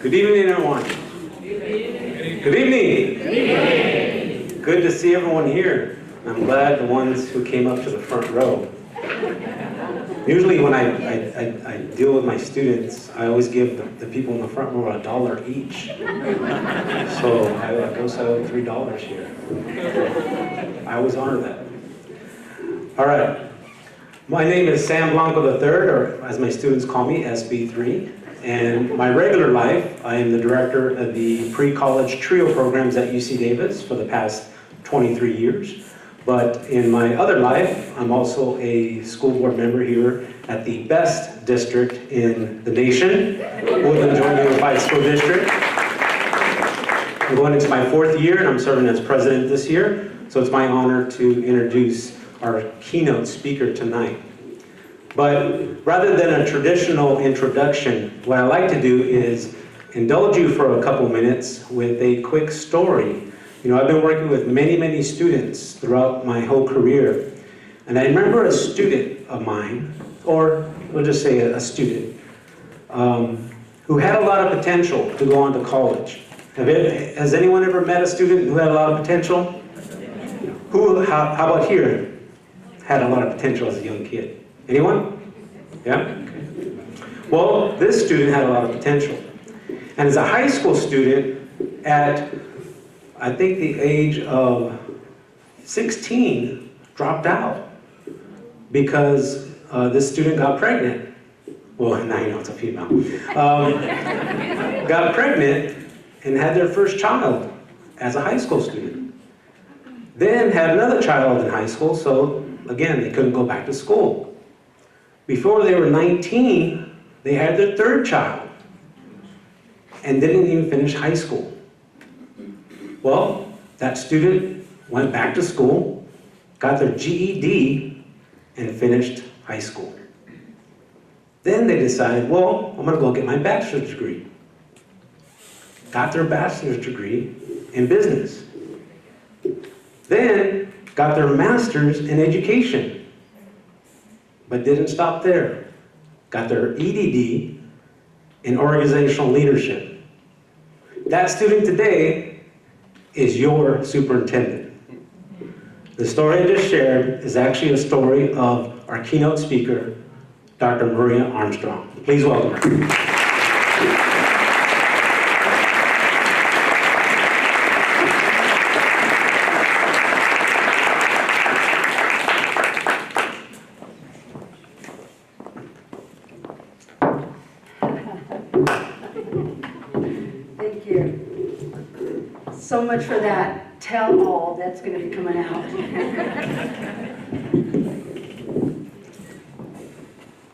Good evening, everyone. Good evening. Good to see everyone here. I'm glad the ones who came up to the front row. Usually when I deal with my students, I always give the people in the front row $1 each. So I guess I owe $3 here. I always honor that. All right. My name is Sam Blanco III, or as my students call me, SB3. And my regular life, I am the director of the pre-college trio programs at UC Davis for the past 23 years. But in my other life, I'm also a school board member here at the best district in the nation, Woodland Joint Unified School District. I'm going into my 4th year, and I'm serving as president this year. So it's my honor to introduce our keynote speaker tonight. But rather than a traditional introduction, what I like to do is indulge you for a couple minutes with a quick story. You know, I've been working with many students throughout my whole career. And I remember a student of mine, or we'll just say a student, who had a lot of potential to go on to college. Has anyone ever met a student who had a lot of potential? How about here, had a lot of potential as a young kid? Anyone? Yeah? Okay. Well, this student had a lot of potential. And as a high school student, at I think the age of 16, dropped out because this student got pregnant. Well, now you know it's a female. Got pregnant and had their first child as a high school student. Then had another child in high school, so again, they couldn't go back to school. Before they were 19, they had their 3rd child and didn't even finish high school. Well, that student went back to school, got their GED, and finished high school. Then they decided, well, I'm going to go get my bachelor's degree. Got their bachelor's degree in business. Then got their master's in education. But didn't stop there. Got their EDD in organizational leadership. That student today is your superintendent. The story I just shared is actually a story of our keynote speaker, Dr. Maria Armstrong. Please welcome her. So much for that tell-all that's going to be coming out.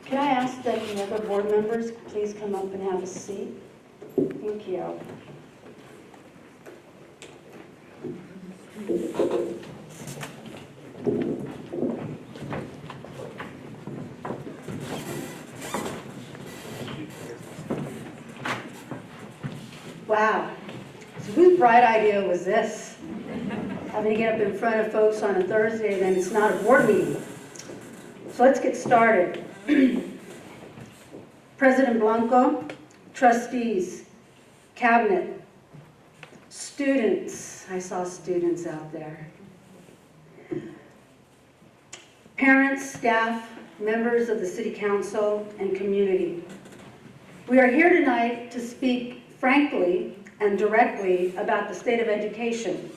Can I ask that the other board members please come up and have a seat? Thank you. Wow. So whose bright idea was this? Having to get up in front of folks on a Thursday, then it's not a board meeting. So let's get started. President Blanco, trustees, cabinet, students, I saw students out there, parents, staff, members of the City Council, and community. We are here tonight to speak frankly and directly about the state of education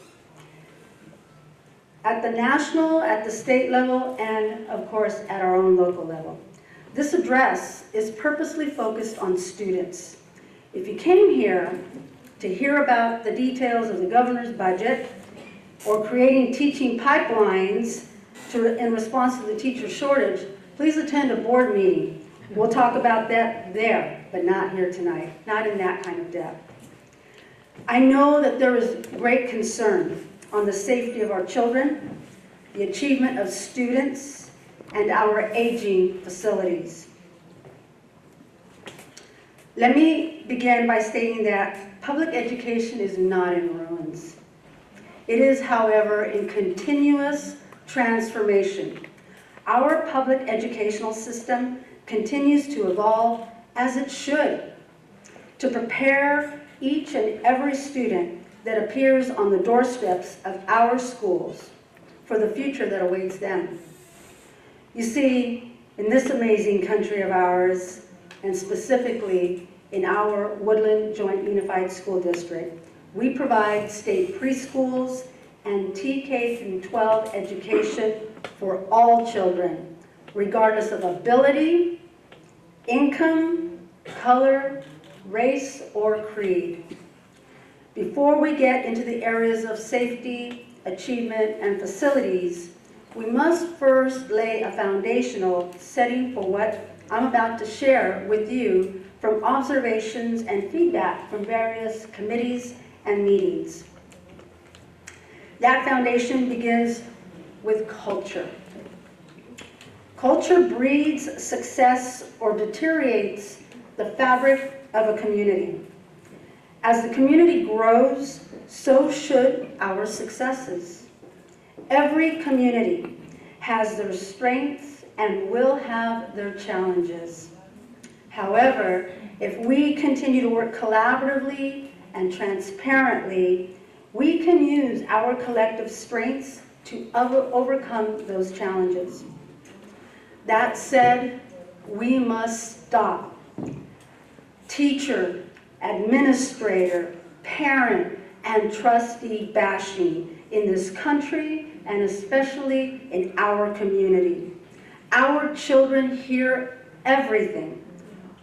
at the national, at the state level, and of course at our own local level. This address is purposely focused on students. If you came here to hear about the details of the governor's budget or creating teaching pipelines in response to the teacher shortage, please attend a board meeting. We'll talk about that there, but not here tonight, not in that kind of depth. I know that there is great concern on the safety of our children, the achievement of students, and our aging facilities. Let me begin by stating that public education is not in ruins. It is, however, in continuous transformation. Our public educational system continues to evolve as it should, to prepare each and every student that appears on the doorsteps of our schools for the future that awaits them. You see, in this amazing country of ours, and specifically in our Woodland Joint Unified School District, we provide state preschools and TK through 12 education for all children, regardless of ability, income, color, race, or creed. Before we get into the areas of safety, achievement, and facilities, we must first lay a foundational setting for what I'm about to share with you from observations and feedback from various committees and meetings. That foundation begins with culture. Culture breeds success or deteriorates the fabric of a community. As the community grows, so should our successes. Every community has their strengths and will have their challenges. However, if we continue to work collaboratively and transparently, we can use our collective strengths to overcome those challenges. That said, we must stop teacher, administrator, parent, and trustee bashing in this country and especially in our community. Our children hear everything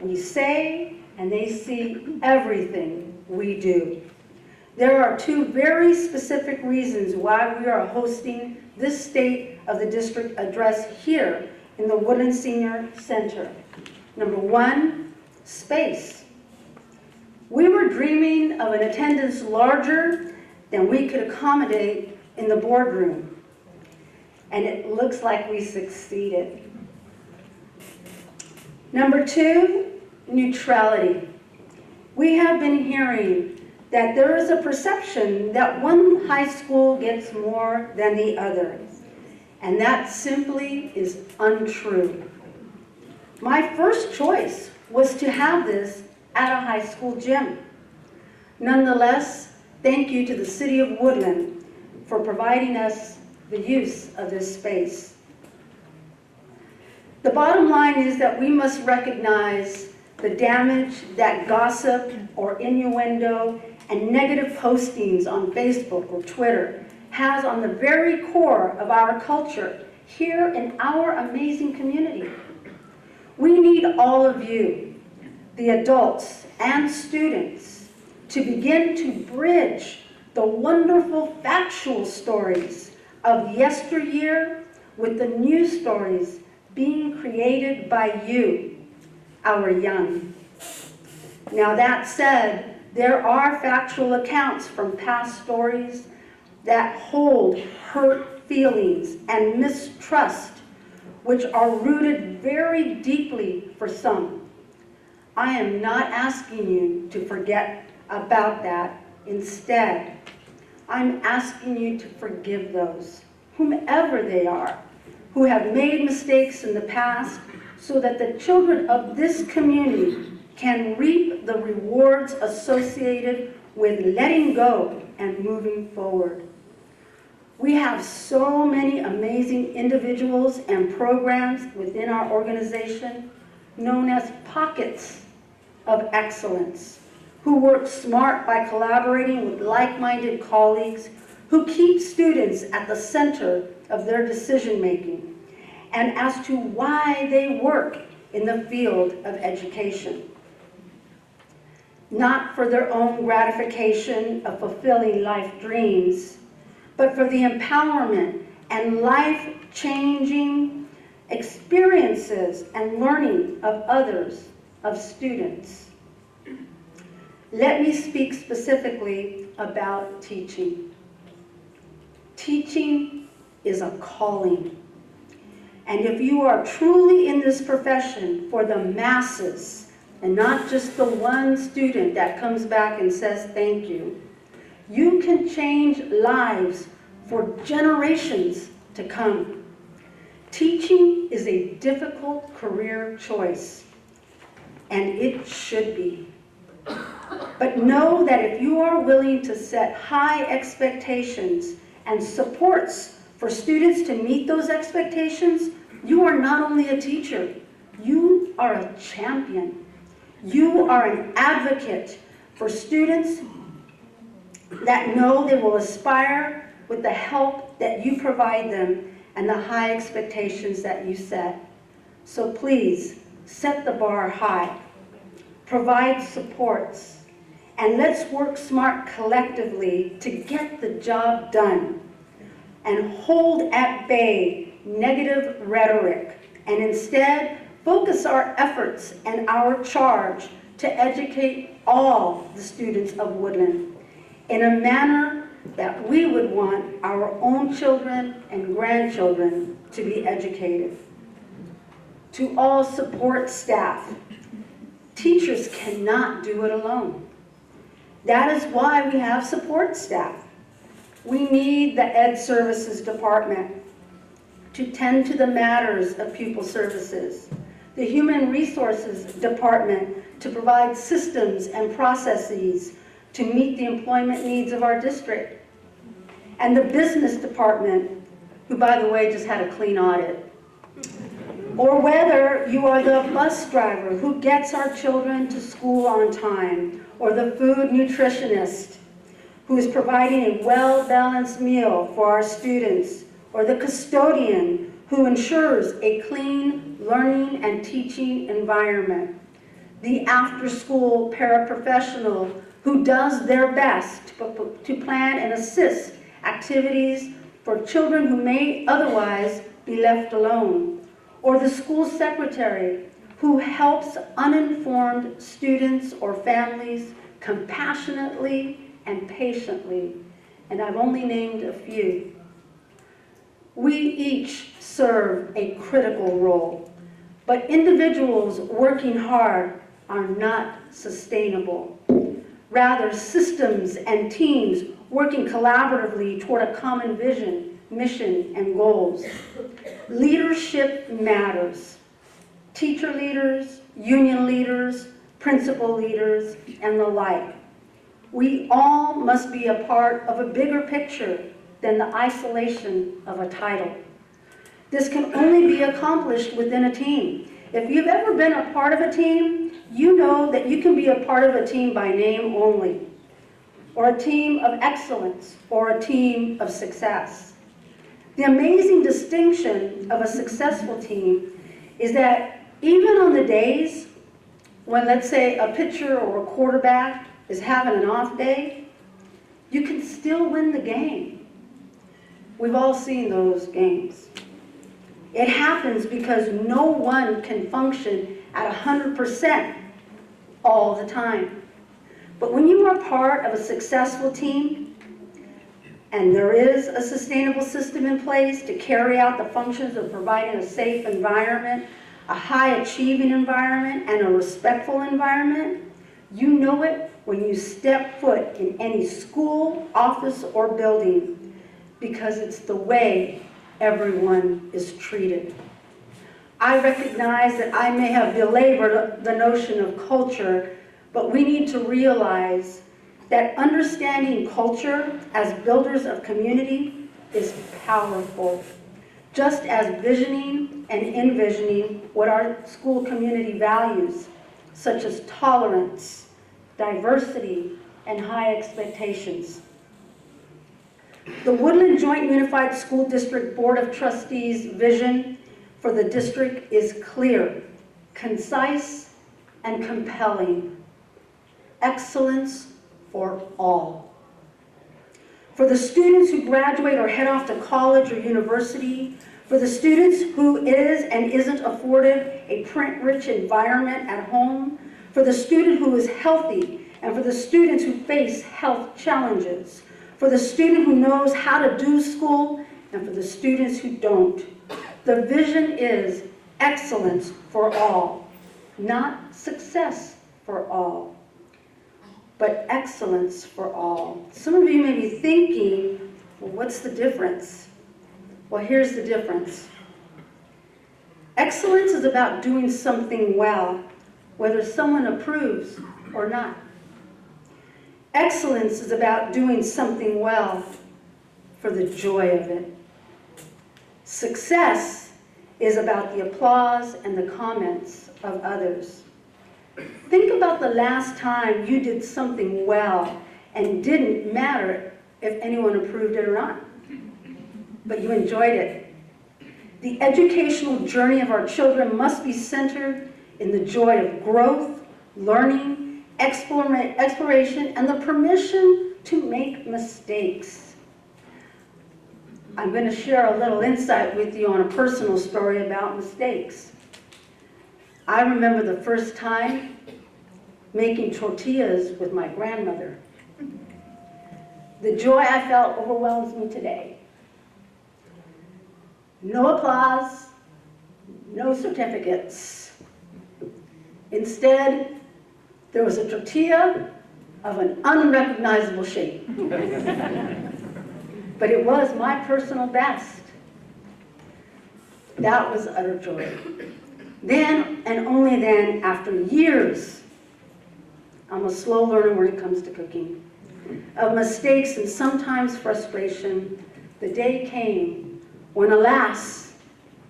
we say and they see everything we do. There are two very specific reasons why we are hosting this State of the District address here in the Woodland Senior Center. Number one, space. We were dreaming of an attendance larger than we could accommodate in the boardroom, and it looks like we succeeded. Number two, neutrality. We have been hearing that there is a perception that one high school gets more than the other, and that simply is untrue. My first choice was to have this at a high school gym. Nonetheless, thank you to the City of Woodland for providing us the use of this space. The bottom line is that we must recognize the damage that gossip or innuendo and negative postings on Facebook or Twitter has on the very core of our culture here in our amazing community. We need all of you, the adults and students, to begin to bridge the wonderful factual stories of yesteryear with the new stories being created by you, our young. Now that said, there are factual accounts from past stories that hold hurt feelings and mistrust, which are rooted very deeply for some. I am not asking you to forget about that. Instead, I'm asking you to forgive those, whomever they are, who have made mistakes in the past, so that the children of this community can reap the rewards associated with letting go and moving forward. We have so many amazing individuals and programs within our organization known as pockets of excellence, who work smart by collaborating with like-minded colleagues, who keep students at the center of their decision-making, and as to why they work in the field of education. Not for their own gratification of fulfilling life dreams, but for the empowerment and life-changing experiences and learning of others, of students. Let me speak specifically about teaching. Teaching is a calling. And if you are truly in this profession for the masses, and not just the one student that comes back and says thank you, you can change lives for generations to come. Teaching is a difficult career choice, and it should be. But know that if you are willing to set high expectations and supports for students to meet those expectations, you are not only a teacher, you are a champion. You are an advocate for students that know they will aspire with the help that you provide them and the high expectations that you set. So please, set the bar high, provide supports, and let's work smart collectively to get the job done and hold at bay negative rhetoric, and instead focus our efforts and our charge to educate all the students of Woodland in a manner that we would want our own children and grandchildren to be educated. To all support staff, teachers cannot do it alone. That is why we have support staff. We need the Ed Services Department to tend to the matters of pupil services, the Human Resources Department to provide systems and processes to meet the employment needs of our district, and the Business Department, who, by the way, just had a clean audit. Or whether you are the bus driver who gets our children to school on time, or the food nutritionist who is providing a well-balanced meal for our students, or the custodian who ensures a clean learning and teaching environment, the after-school paraprofessional who does their best to plan and assist activities for children who may otherwise be left alone, or the school secretary who helps uninformed students or families compassionately and patiently, and I've only named a few. We each serve a critical role, but individuals working hard are not sustainable. Rather, systems and teams working collaboratively toward a common vision, mission, and goals. Leadership matters. Teacher leaders, union leaders, principal leaders, and the like. We all must be a part of a bigger picture than the isolation of a title. This can only be accomplished within a team. If you've ever been a part of a team, you know that you can be a part of a team by name only, or a team of excellence, or a team of success. The amazing distinction of a successful team is that even on the days when, let's say, a pitcher or a quarterback is having an off day, you can still win the game. We've all seen those games. It happens because no one can function at 100% all the time. But when you are part of a successful team, and there is a sustainable system in place to carry out the functions of providing a safe environment, a high-achieving environment, and a respectful environment, you know it when you step foot in any school, office, or building, because it's the way everyone is treated. I recognize that I may have belabored the notion of culture, but we need to realize that understanding culture as builders of community is powerful, just as visioning and envisioning what our school community values, such as tolerance, diversity, and high expectations. The Woodland Joint Unified School District Board of Trustees' vision for the district is clear, concise, and compelling. Excellence for all. For the students who graduate or head off to college or university, for the students who is and isn't afforded a print-rich environment at home, for the student who is healthy, and for the students who face health challenges, for the student who knows how to do school, and for the students who don't. The vision is excellence for all, not success for all, but excellence for all. Some of you may be thinking, well, what's the difference? Well, here's the difference. Excellence is about doing something well, whether someone approves or not. Excellence is about doing something well for the joy of it. Success is about the applause and the comments of others. Think about the last time you did something well and didn't matter if anyone approved it or not, but you enjoyed it. The educational journey of our children must be centered in the joy of growth, learning, exploration, and the permission to make mistakes. I'm going to share a little insight with you on a personal story about mistakes. I remember the first time making tortillas with my grandmother. The joy I felt overwhelms me today. No applause, no certificates. Instead, there was a tortilla of an unrecognizable shape. But it was my personal best. That was utter joy. Then, and only then, after years, I'm a slow learner when it comes to cooking, of mistakes and sometimes frustration, the day came when, alas,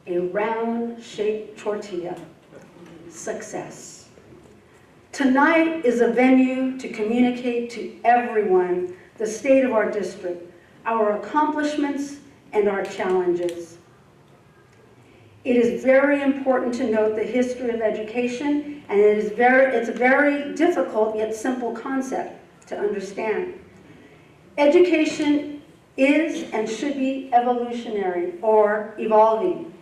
a round-shaped tortilla, success. Tonight is a venue to communicate to everyone the state of our district, our accomplishments, and our challenges. It is very important to note the history of education, and it's a very difficult yet simple concept to understand. Education is and should be evolutionary or evolving.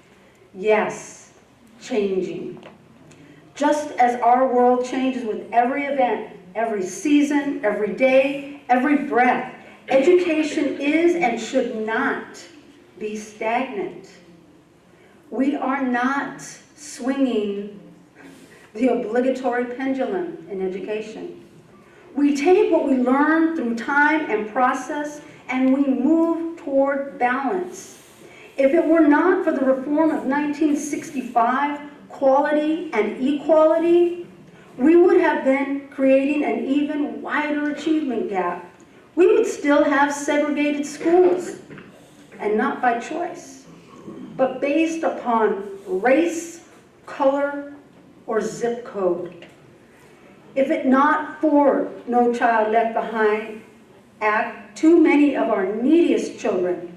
Yes, changing. Just as our world changes with every event, every season, every day, every breath, education is and should not be stagnant. We are not swinging the obligatory pendulum in education. We take what we learn through time and process, and we move toward balance. If it were not for the reform of 1965, quality and equality, we would have been creating an even wider achievement gap. We would still have segregated schools, and not by choice, but based upon race, color, or zip code. If it not for No Child Left Behind Act, too many of our neediest children,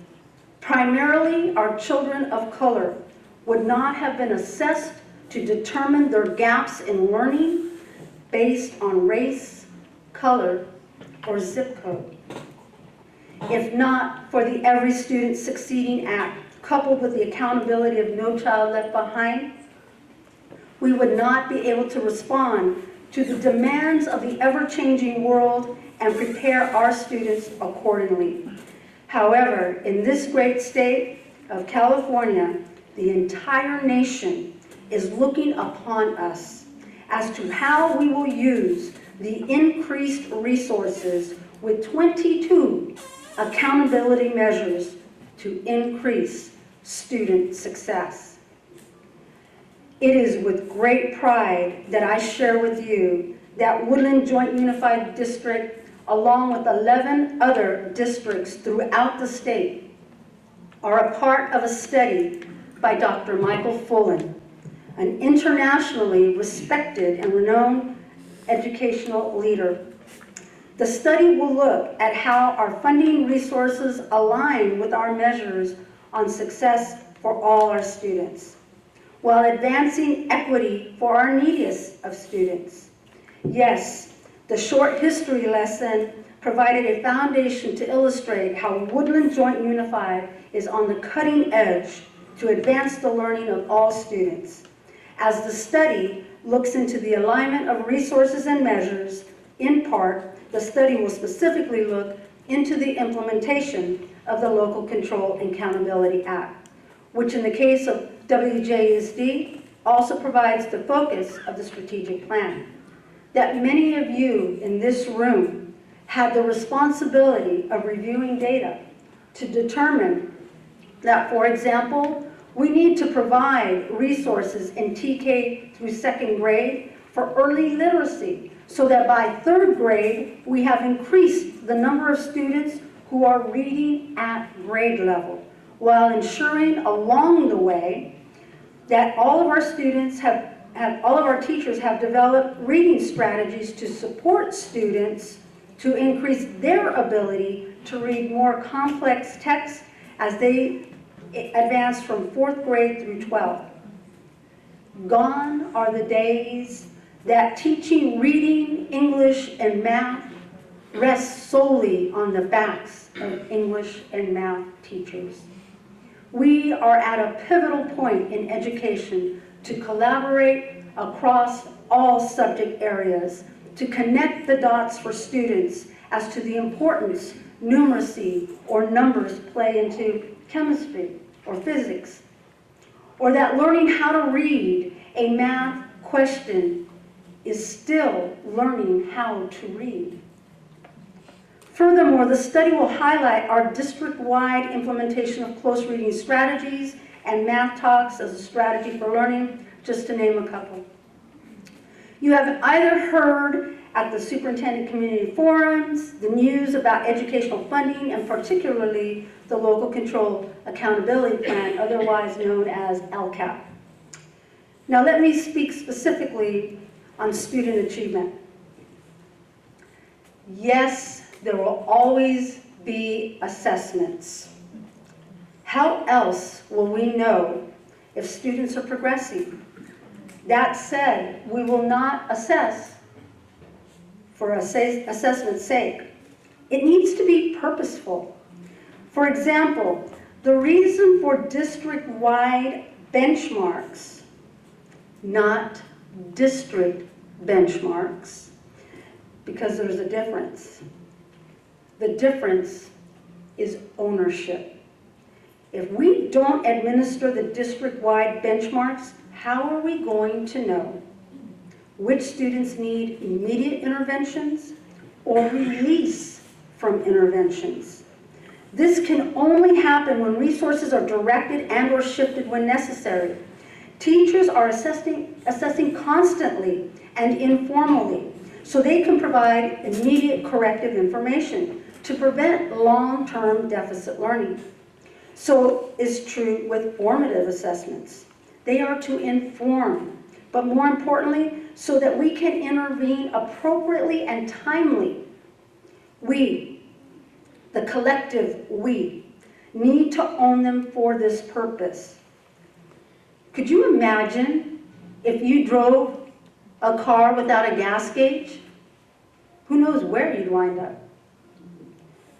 primarily our children of color, would not have been assessed to determine their gaps in learning based on race, color, or zip code. If not for the Every Student Succeeding Act, coupled with the accountability of No Child Left Behind, we would not be able to respond to the demands of the ever-changing world and prepare our students accordingly. However, in this great state of California, the entire nation is looking upon us as to how we will use the increased resources with 22 accountability measures to increase student success. It is with great pride that I share with you that Woodland Joint Unified District, along with 11 other districts throughout the state, are a part of a study by Dr. Michael Fullen, an internationally respected and renowned educational leader. The study will look at how our funding resources align with our measures on success for all our students, while advancing equity for our neediest of students. Yes, the short history lesson provided a foundation to illustrate how Woodland Joint Unified is on the cutting edge to advance the learning of all students. As the study looks into the alignment of resources and measures, in part, the study will specifically look into the implementation of the Local Control and Accountability Act, which in the case of WJUSD also provides the focus of the strategic plan. That many of you in this room had the responsibility of reviewing data to determine that, for example, we need to provide resources in TK through second grade for early literacy so that by third grade, we have increased the number of students who are reading at grade level, while ensuring along the way that all of our students all of our teachers have developed reading strategies to support students to increase their ability to read more complex texts as they advance from 4th grade through 12th. Gone are the days that teaching reading, English, and math rests solely on the backs of English and math teachers. We are at a pivotal point in education to collaborate across all subject areas to connect the dots for students as to the importance numeracy or numbers play into chemistry or physics, or that learning how to read a math question is still learning how to read. Furthermore, the study will highlight our district-wide implementation of close reading strategies and math talks as a strategy for learning, just to name a couple. You have either heard at the Superintendent Community Forums the news about educational funding, and particularly the Local Control Accountability Plan, otherwise known as LCAP. Now let me speak specifically on student achievement. Yes, there will always be assessments. How else will we know if students are progressing? That said, we will not assess for assessment's sake. It needs to be purposeful. For example, the reason for district-wide benchmarks, not district benchmarks, because there's a difference. The difference is ownership. If we don't administer the district-wide benchmarks, how are we going to know which students need immediate interventions or release from interventions? This can only happen when resources are directed and or shifted when necessary. Teachers are assessing constantly and informally so they can provide immediate corrective information to prevent long-term deficit learning. So is true with formative assessments. They are to inform, but more importantly, so that we can intervene appropriately and timely. We, the collective we, need to own them for this purpose. Could you imagine if you drove a car without a gas gauge? Who knows where you'd wind up?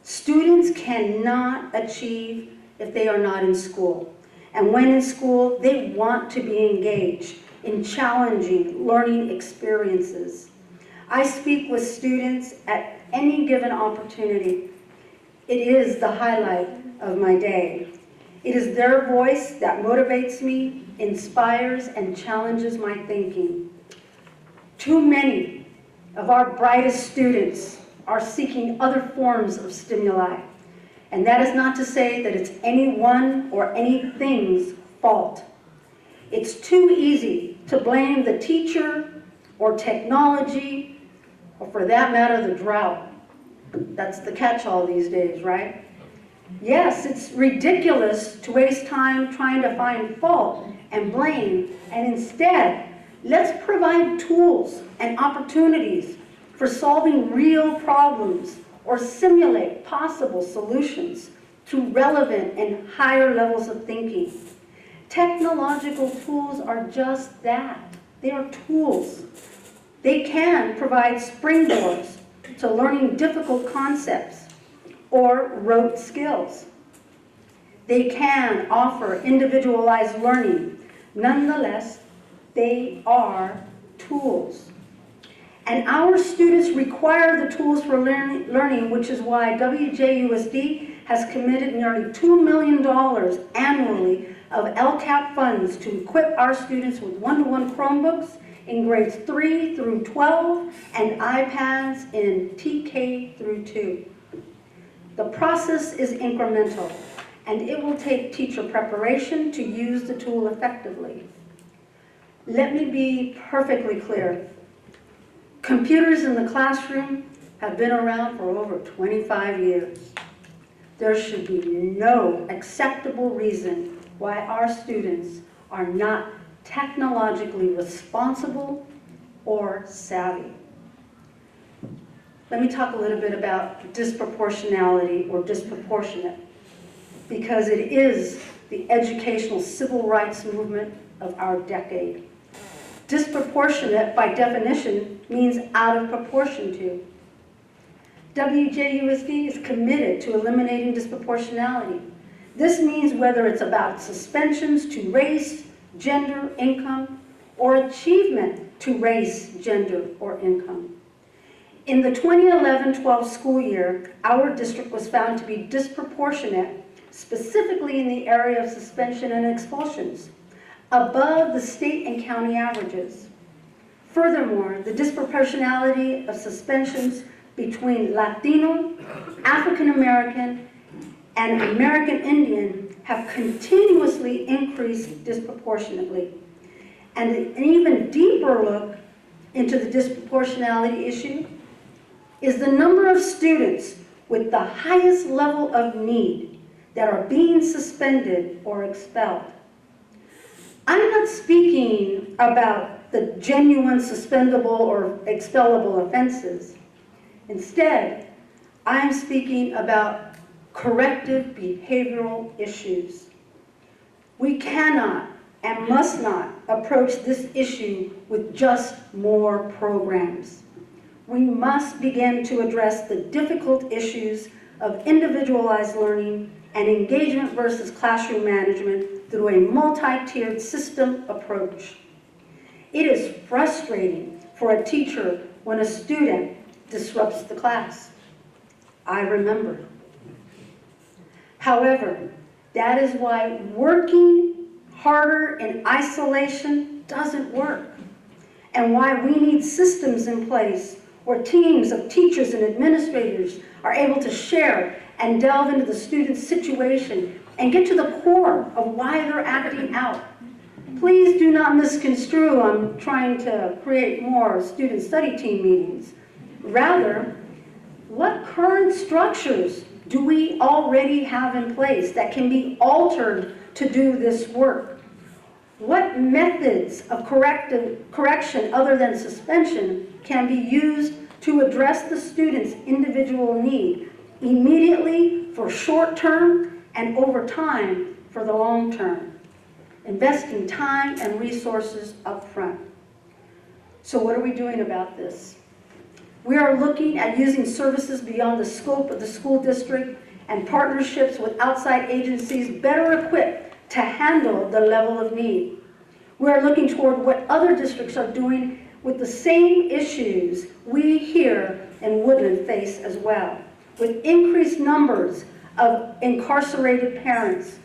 Students cannot achieve if they are not in school. And when in school, they want to be engaged in challenging learning experiences. I speak with students at any given opportunity. It is the highlight of my day. It is their voice that motivates me, inspires, and challenges my thinking. Too many of our brightest students are seeking other forms of stimuli. And that is not to say that it's anyone or anything's fault. It's too easy to blame the teacher or technology, or for that matter, the drought. That's the catch-all these days, right? Yes, it's ridiculous to waste time trying to find fault and blame, and instead, let's provide tools and opportunities for solving real problems or simulate possible solutions to relevant and higher levels of thinking. Technological tools are just that. They are tools. They can provide springboards to learning difficult concepts or rote skills. They can offer individualized learning. Nonetheless, they are tools. And our students require the tools for learning, which is why WJUSD has committed nearly $2 million annually of LCAP funds to equip our students with one-to-one Chromebooks in grades 3 through 12 and iPads in TK through 2. The process is incremental, and it will take teacher preparation to use the tool effectively. Let me be perfectly clear. Computers in the classroom have been around for over 25 years. There should be no acceptable reason why our students are not technologically responsible or savvy. Let me talk a little bit about disproportionality or disproportionate, because it is the educational civil rights movement of our decade. Disproportionate, by definition, means out of proportion to. WJUSD is committed to eliminating disproportionality. This means whether it's about suspensions to race, gender, income, or achievement to race, gender, or income. In the 2011-12 school year, our district was found to be disproportionate, specifically in the area of suspension and expulsions, above the state and county averages. Furthermore, the disproportionality of suspensions between Latino, African American, and American Indian have continuously increased disproportionately. And an even deeper look into the disproportionality issue is the number of students with the highest level of need that are being suspended or expelled. I'm not speaking about the genuine suspendable or expellable offenses. Instead, I am speaking about corrective behavioral issues. We cannot and must not approach this issue with just more programs. We must begin to address the difficult issues of individualized learning and engagement versus classroom management through a multi-tiered system approach. It is frustrating for a teacher when a student disrupts the class. I remember. However, that is why working harder in isolation doesn't work, and why we need systems in place where teams of teachers and administrators are able to share and delve into the student's situation and get to the core of why they're acting out. Please do not misconstrue I'm trying to create more student study team meetings. Rather, what current structures do we already have in place that can be altered to do this work? What methods of correction other than suspension can be used to address the student's individual need immediately for short term and over time for the long term, investing time and resources up front? So what are we doing about this? We are looking at using services beyond the scope of the school district and partnerships with outside agencies better equipped to handle the level of need. We are looking toward what other districts are doing with the same issues we here in Woodland face as well, with increased numbers of incarcerated parents,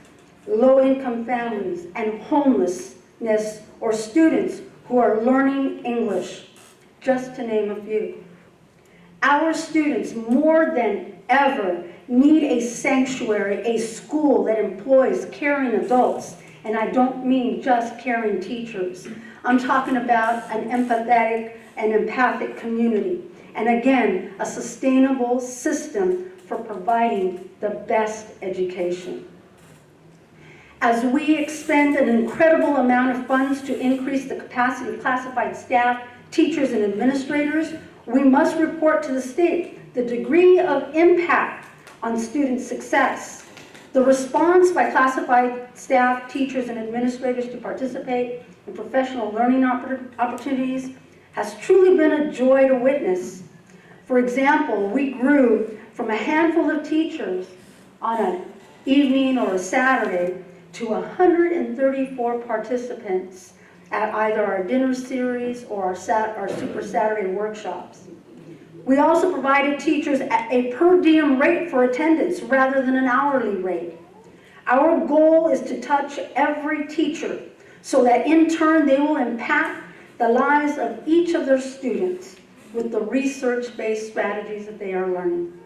low-income families, and homelessness, or students who are learning English, just to name a few. Our students, more than ever, need a sanctuary, a school that employs caring adults, and I don't mean just caring teachers. I'm talking about an empathetic and empathic community, and again, a sustainable system for providing the best education. As we expend an incredible amount of funds to increase the capacity of classified staff, teachers, and administrators, we must report to the state the degree of impact on student success. The response by classified staff, teachers, and administrators to participate in professional learning opportunities has truly been a joy to witness. For example, we grew from a handful of teachers on an evening or a Saturday to 134 participants at either our dinner series or our Super Saturday workshops. We also provided teachers a per diem rate for attendance rather than an hourly rate. Our goal is to touch every teacher so that in turn they will impact the lives of each of their students with the research-based strategies that they are learning.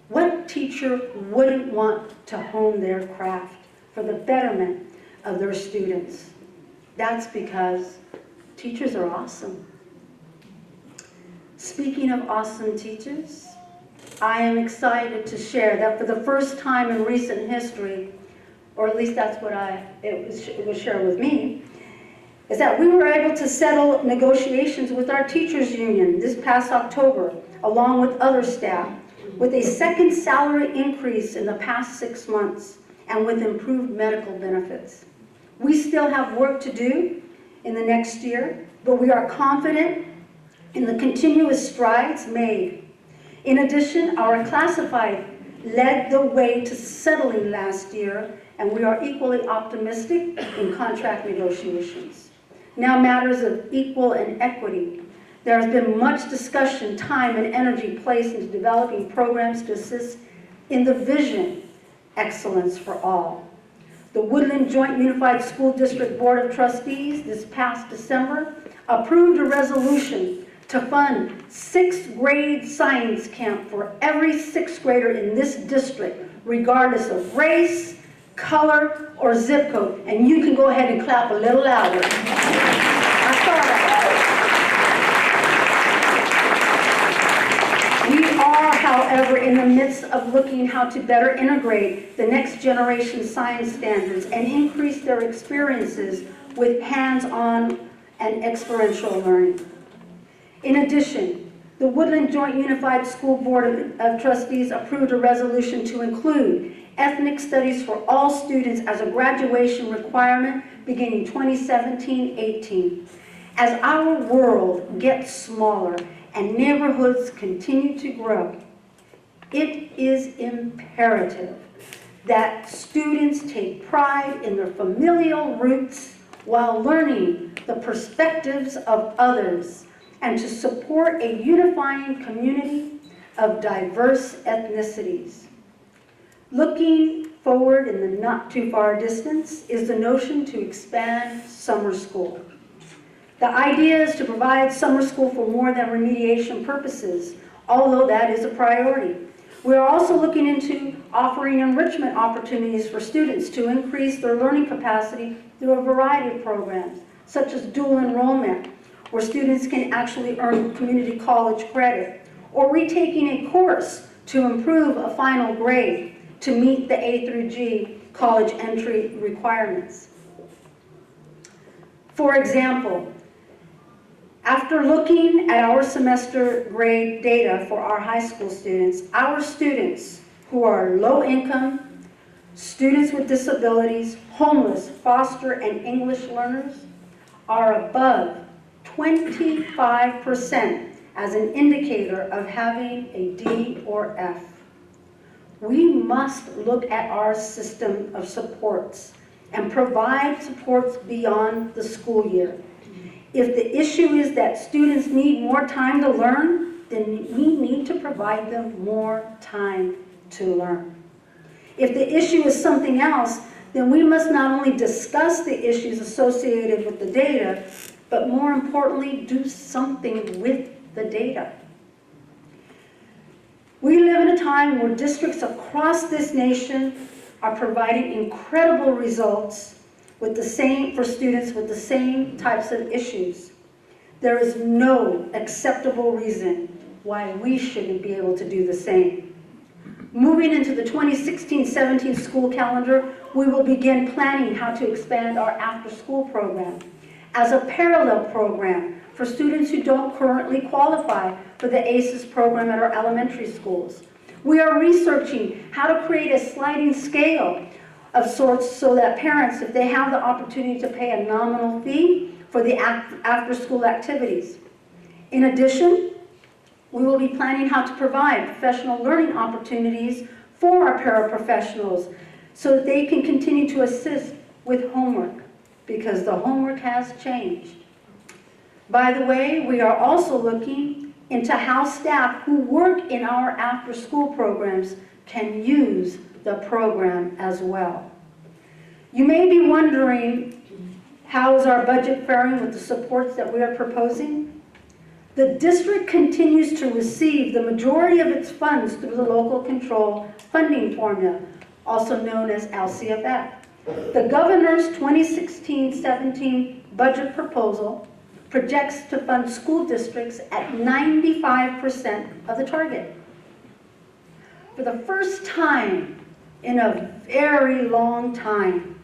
What teacher wouldn't want to hone their craft for the betterment of their students? That's because teachers are awesome. Speaking of awesome teachers, I am excited to share that for the first time in recent history, or at least that's what it was shared with me, is that we were able to settle negotiations with our teachers union this past October, along with other staff, with a second salary increase in the past 6 months and with improved medical benefits. We still have work to do in the next year, but we are confident in the continuous strides made. In addition, our classified led the way to settling last year, and we are equally optimistic in contract negotiations. Now, matters of equal and equity. There has been much discussion, time, and energy placed into developing programs to assist in the vision, excellence for all. The Woodland Joint Unified School District Board of Trustees this past December approved a resolution to fund 6th grade science camp for every 6th grader in this district, regardless of race, color, or zip code. And you can go ahead and clap a little louder. I saw that. We are, however, in the midst of looking how to better integrate the next generation science standards and increase their experiences with hands-on and experiential learning. In addition, the Woodland Joint Unified School Board of Trustees approved a resolution to include ethnic studies for all students as a graduation requirement beginning 2017-18. As our world gets smaller and neighborhoods continue to grow, it is imperative that students take pride in their familial roots while learning the perspectives of others, and to support a unifying community of diverse ethnicities. Looking forward in the not too far distance is the notion to expand summer school. The idea is to provide summer school for more than remediation purposes, although that is a priority. We are also looking into offering enrichment opportunities for students to increase their learning capacity through a variety of programs, such as dual enrollment, where students can actually earn community college credit, or retaking a course to improve a final grade to meet the A through G college entry requirements. For example, after looking at our semester grade data for our high school students, our students who are low income, students with disabilities, homeless, foster, and English learners are above 25% as an indicator of having a D or F. We must look at our system of supports and provide supports beyond the school year. If the issue is that students need more time to learn, then we need to provide them more time to learn. If the issue is something else, then we must not only discuss the issues associated with the data, but more importantly, do something with the data. We live in a time where districts across this nation are providing incredible results with for students with the same types of issues. There is no acceptable reason why we shouldn't be able to do the same. Moving into the 2016-17 school calendar, we will begin planning how to expand our after-school program as a parallel program for students who don't currently qualify for the ACES program at our elementary schools. We are researching how to create a sliding scale of sorts so that parents, if they have the opportunity to pay a nominal fee for the after-school activities. In addition, we will be planning how to provide professional learning opportunities for our paraprofessionals so that they can continue to assist with homework, because the homework has changed. By the way, we are also looking into how staff who work in our after-school programs can use the program as well. You may be wondering, how is our budget faring with the supports that we are proposing? The district continues to receive the majority of its funds through the local control funding formula, also known as LCFF. The governor's 2016-17 budget proposal projects to fund school districts at 95% of the target. For the first time in a very long time,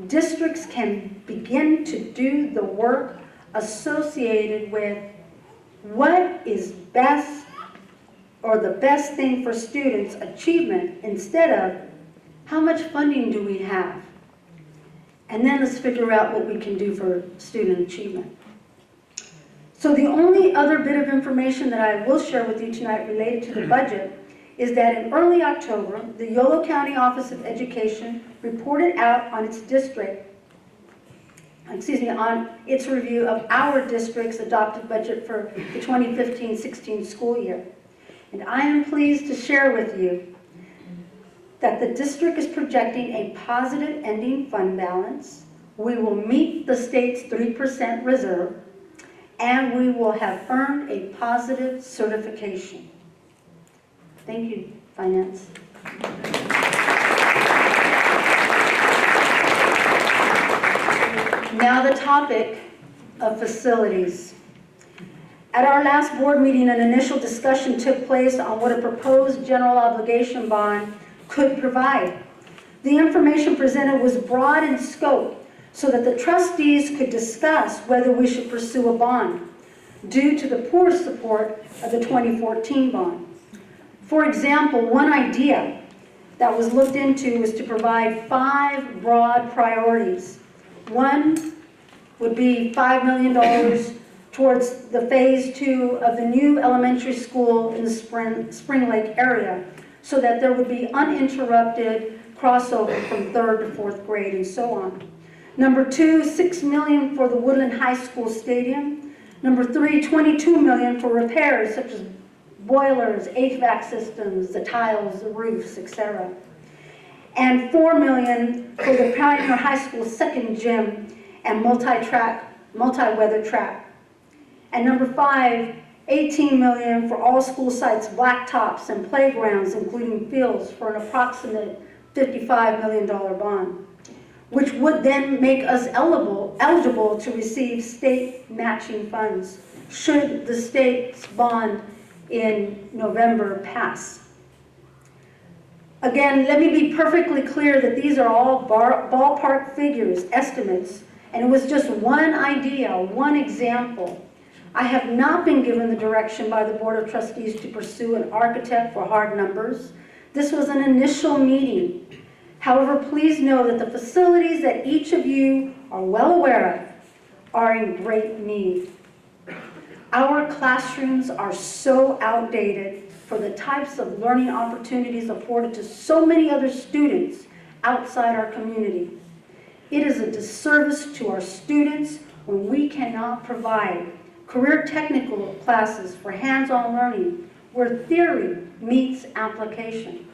districts can begin to do the work associated with what is best or the best thing for students' achievement instead of how much funding do we have? And then let's figure out what we can do for student achievement. So the only other bit of information that I will share with you tonight related to the budget is that in early October, the Yolo County Office of Education reported out on its on its review of our district's adopted budget for the 2015-16 school year. And I am pleased to share with you that the district is projecting a positive ending fund balance. We will meet the state's 3% reserve, and we will have earned a positive certification. Thank you, Finance. Now the topic of facilities. At our last board meeting, an initial discussion took place on what a proposed general obligation bond could provide. The information presented was broad in scope so that the trustees could discuss whether we should pursue a bond due to the poor support of the 2014 bond. For example, one idea that was looked into was to provide 5 broad priorities. One would be $5 million towards the phase 2 of the new elementary school in the Spring Lake area, so that there would be uninterrupted crossover from 3rd to 4th grade and so on. Number 2, $6 million for the Woodland High School Stadium. Number 3, $22 million for repairs such as boilers, HVAC systems, the tiles, the roofs, etc. And $4 million for the Pioneer High School second gym and multi-weather track. And number 5, $18 million for all school sites, blacktops and playgrounds, including fields, for an approximate $55 million bond, which would then make us eligible to receive state matching funds should the state's bond in November pass. Again, let me be perfectly clear that these are all ballpark figures, estimates, and it was just one idea, one example. I have not been given the direction by the Board of Trustees to pursue an architect for hard numbers. This was an initial meeting. However, please know that the facilities that each of you are well aware of are in great need. Our classrooms are so outdated for the types of learning opportunities afforded to so many other students outside our community. It is a disservice to our students when we cannot provide career technical classes for hands-on learning where theory meets application.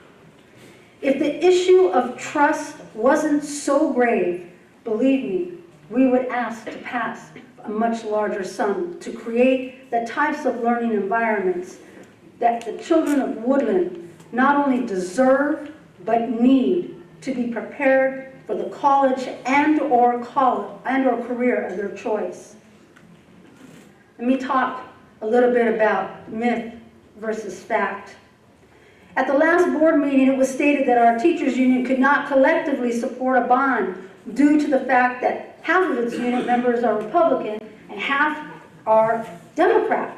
If the issue of trust wasn't so grave, believe me, we would ask to pass a much larger sum to create the types of learning environments that the children of Woodland not only deserve but need to be prepared for the college and/or career of their choice. Let me talk a little bit about myth versus fact. At the last board meeting, it was stated that our teachers union could not collectively support a bond due to the fact that half of its unit members are Republican and half are Democrat.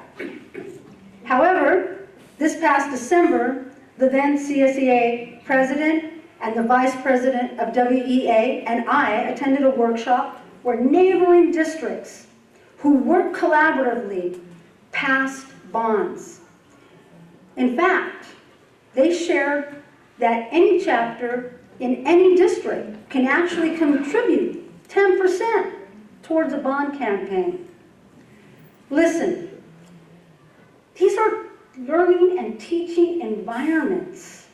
However, this past December, the then CSEA president and the vice president of WEA and I attended a workshop where neighboring districts who work collaboratively passed bonds. In fact, they shared that any chapter in any district can actually contribute 10% towards a bond campaign. Listen, these are learning and teaching environments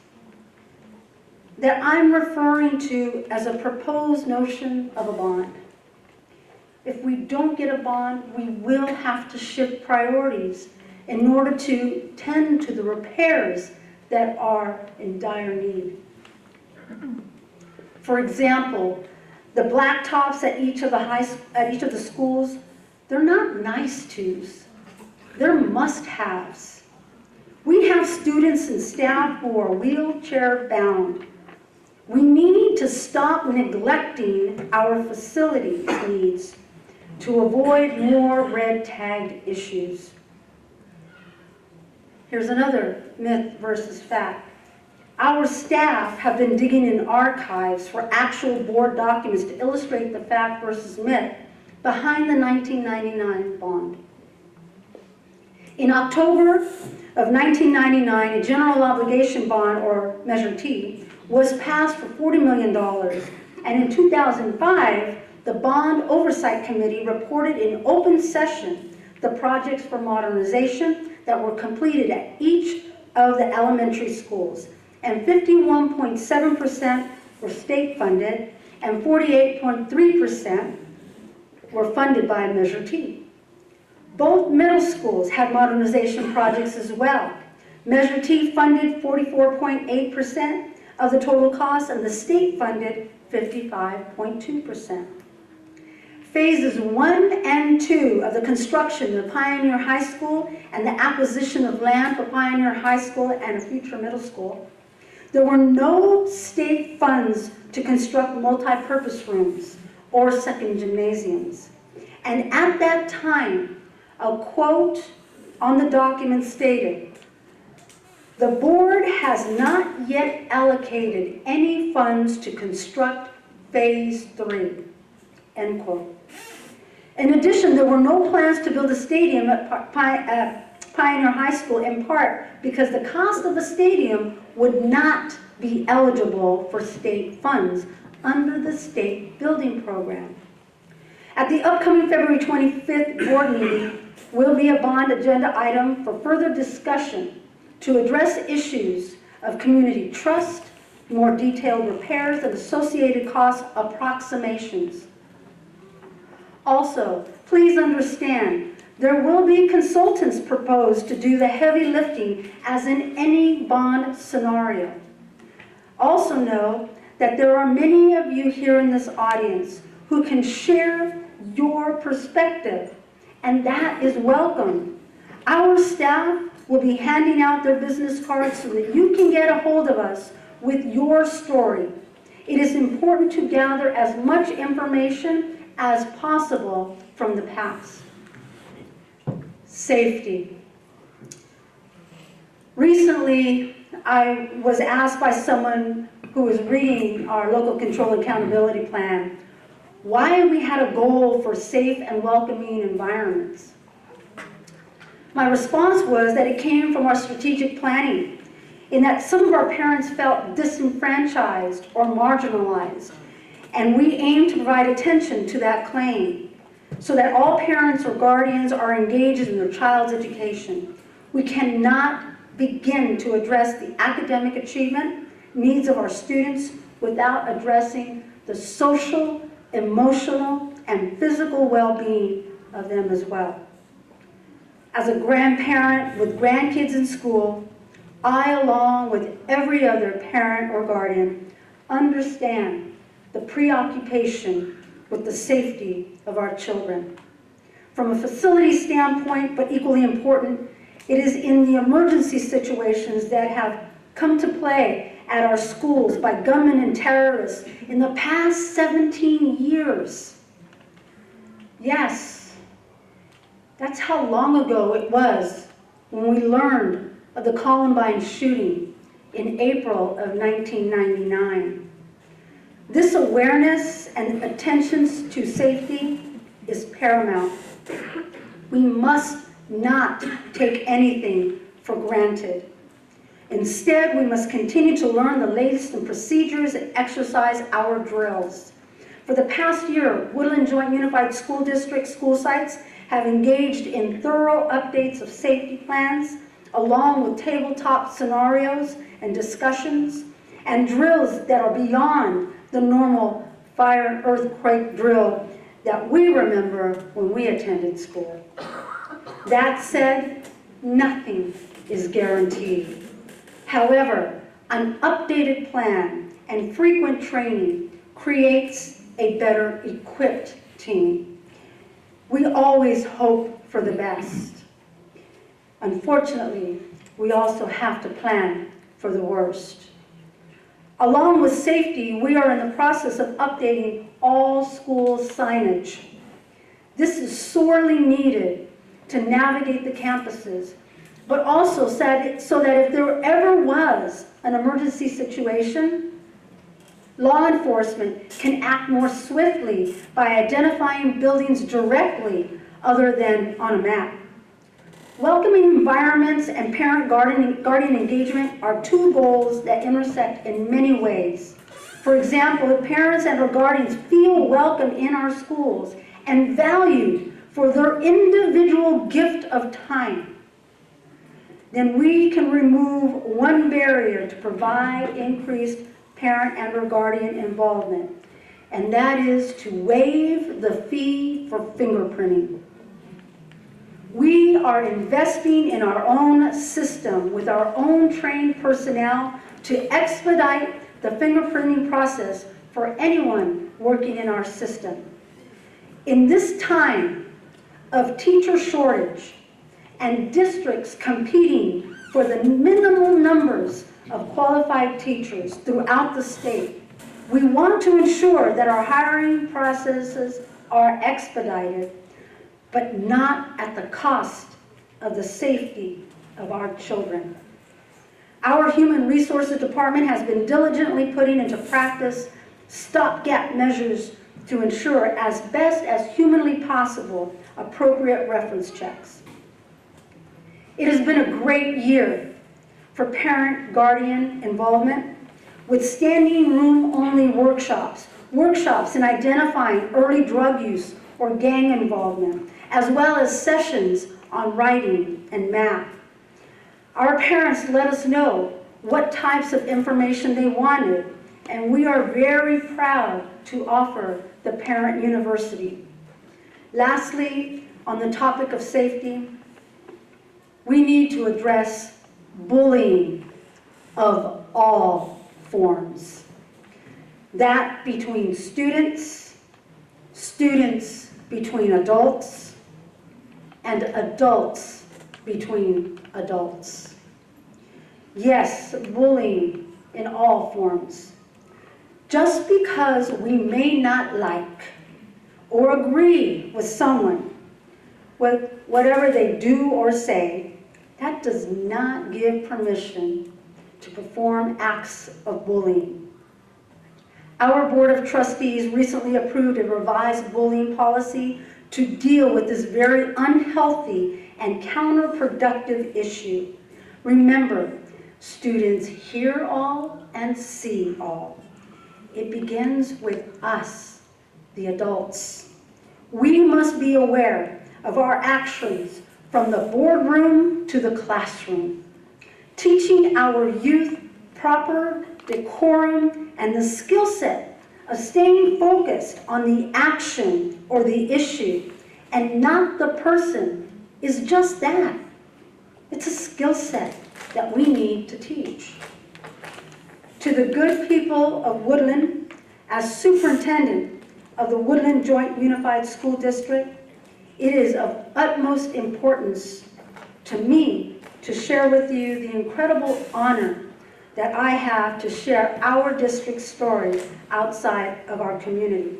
that I'm referring to as a proposed notion of a bond. If we don't get a bond, we will have to shift priorities in order to tend to the repairs that are in dire need. For example, the blacktops at each of the schools They're not nice tos, they're must-haves. We have students and staff who are wheelchair bound. We need to stop neglecting our facilities needs to avoid more red-tagged issues. Here's another myth versus fact. Our staff have been digging in archives for actual board documents to illustrate the fact versus myth behind the 1999 bond. In October of 1999, a general obligation bond, or Measure T, was passed for $40 million. And in 2005, the Bond Oversight Committee reported in open session the projects for modernization that were completed at each of the elementary schools. And 51.7% were state funded, and 48.3% were funded by Measure T. Both middle schools had modernization projects as well. Measure T funded 44.8% of the total cost, and the state funded 55.2%. Phases 1 and 2 of the construction of Pioneer High School and the acquisition of land for Pioneer High School and a future middle school. There were no state funds to construct multi-purpose rooms or second gymnasiums. And at that time, a quote on the document stated, "The board has not yet allocated any funds to construct phase 3, end quote. In addition, there were no plans to build a stadium at Pioneer High School, in part because the cost of the stadium would not be eligible for state funds under the state building program. At the upcoming February 25th board meeting will be a bond agenda item for further discussion to address issues of community trust, more detailed repairs, and associated cost approximations. Also, please understand, there will be consultants proposed to do the heavy lifting as in any bond scenario. Also know that there are many of you here in this audience who can share your perspective, and that is welcome. Our staff will be handing out their business cards so that you can get a hold of us with your story. It is important to gather as much information as possible from the past. Safety. Recently, I was asked by someone who was reading our local control accountability plan why we had a goal for safe and welcoming environments. My response was that it came from our strategic planning, in that some of our parents felt disenfranchised or marginalized, and we aim to provide attention to that claim so that all parents or guardians are engaged in their child's education. We cannot begin to address the academic achievement needs of our students without addressing the social, emotional, and physical well-being of them as well. As a grandparent with grandkids in school, I, along with every other parent or guardian, understand the preoccupation with the safety of our children. From a facility standpoint, but equally important, it is in the emergency situations that have come to play at our schools by gunmen and terrorists in the past 17 years. Yes, that's how long ago it was when we learned of the Columbine shooting in April of 1999. This awareness and attention to safety is paramount. We must not take anything for granted. Instead, we must continue to learn the latest in procedures and exercise our drills. For the past year, Woodland Joint Unified School District school sites have engaged in thorough updates of safety plans, along with tabletop scenarios and discussions, and drills that are beyond the normal fire and earthquake drill that we remember when we attended school. That said, nothing is guaranteed. However, an updated plan and frequent training creates a better equipped team. We always hope for the best. Unfortunately, we also have to plan for the worst. Along with safety, we are in the process of updating all school signage. This is sorely needed to navigate the campuses, but also so that if there ever was an emergency situation, law enforcement can act more swiftly by identifying buildings directly other than on a map. Welcoming environments and parent-guardian engagement are two goals that intersect in many ways. For example, if parents and their guardians feel welcome in our schools and valued for their individual gift of time, then we can remove one barrier to provide increased parent and or guardian involvement, and that is to waive the fee for fingerprinting. We are investing in our own system with our own trained personnel to expedite the fingerprinting process for anyone working in our system. In this time of teacher shortage and districts competing for the minimal numbers of qualified teachers throughout the state, we want to ensure that our hiring processes are expedited, but not at the cost of the safety of our children. Our Human Resources Department has been diligently putting into practice stopgap measures to ensure, as best as humanly possible, appropriate reference checks. It has been a great year for parent-guardian involvement with standing room-only workshops in identifying early drug use or gang involvement, as well as sessions on writing and math. Our parents let us know what types of information they wanted, and we are very proud to offer the Parent University. Lastly, on the topic of safety, we need to address bullying of all forms. That between students, students between adults, and adults between adults. Yes, bullying in all forms. Just because we may not like or agree with someone with whatever they do or say, that does not give permission to perform acts of bullying. Our Board of Trustees recently approved a revised bullying policy to deal with this very unhealthy and counterproductive issue. Remember, students hear all and see all. It begins with us, the adults. We must be aware of our actions from the boardroom to the classroom, teaching our youth proper decorum and the skill set of staying focused on the action or the issue and not the person is just that. It's a skill set that we need to teach. To the good people of Woodland, as superintendent of the Woodland Joint Unified School District, it is of utmost importance to me to share with you the incredible honor that I have to share our district's story outside of our community.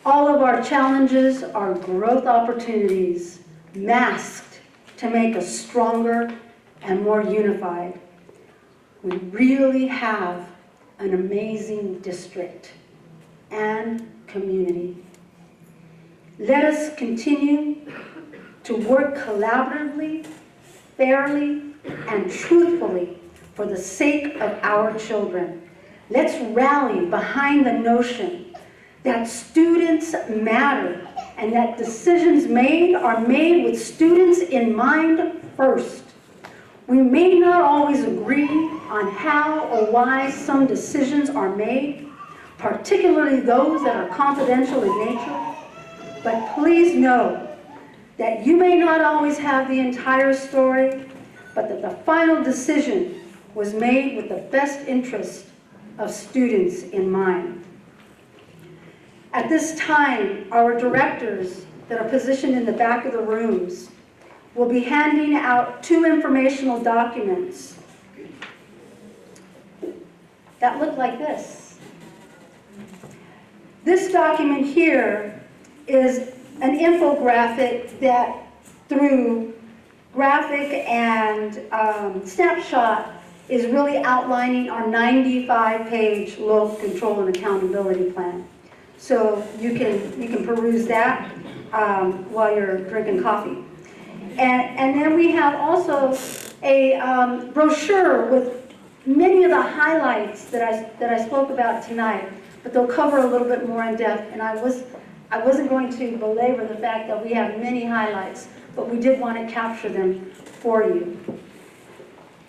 All of our challenges are growth opportunities masked to make us stronger and more unified. We really have an amazing district and community. Let us continue to work collaboratively, fairly, and truthfully for the sake of our children. Let's rally behind the notion that students matter and that decisions made are made with students in mind first. We may not always agree on how or why some decisions are made, particularly those that are confidential in nature, but please know that you may not always have the entire story, but that the final decision was made with the best interest of students in mind. At this time, our directors that are positioned in the back of the rooms will be handing out 2 informational documents that look like this. This document here is an infographic that, through graphic and snapshot, is really outlining our 95-page local control and accountability plan. So you can peruse that while you're drinking coffee. And then we have also a brochure with many of the highlights that I spoke about tonight, but they'll cover a little bit more in depth. And I wasn't going to belabor the fact that we have many highlights, but we did want to capture them for you.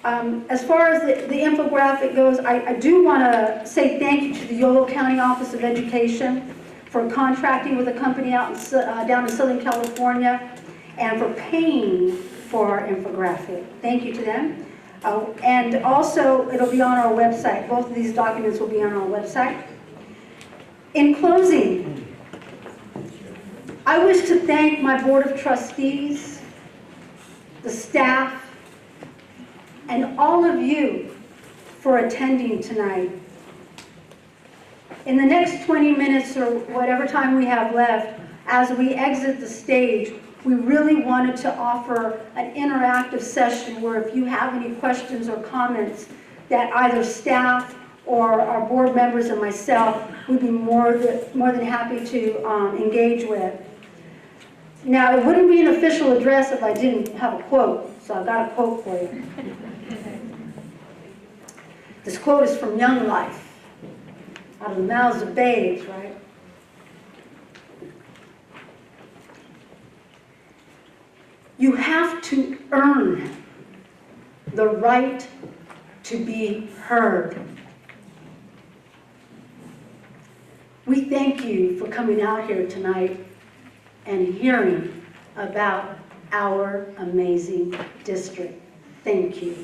As far as the infographic goes, I do want to say thank you to the Yolo County Office of Education for contracting with a company out down in Southern California and for paying for our infographic. Thank you to them. And also, it'll be on our website. Both of these documents will be on our website. In closing, I wish to thank my Board of Trustees, the staff, and all of you for attending tonight. In the next 20 minutes or whatever time we have left, as we exit the stage, we really wanted to offer an interactive session where if you have any questions or comments that either staff or our board members and myself would be more than happy to engage with. Now, it wouldn't be an official address if I didn't have a quote, so I've got a quote for you. This quote is from Young Life, out of the mouths of babes, right? You have to earn the right to be heard. We thank you for coming out here tonight and hearing about our amazing district. Thank you.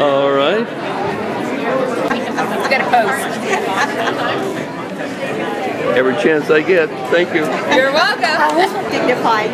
All right. I got a post. Every chance I get. Thank you. You're welcome. Dignified.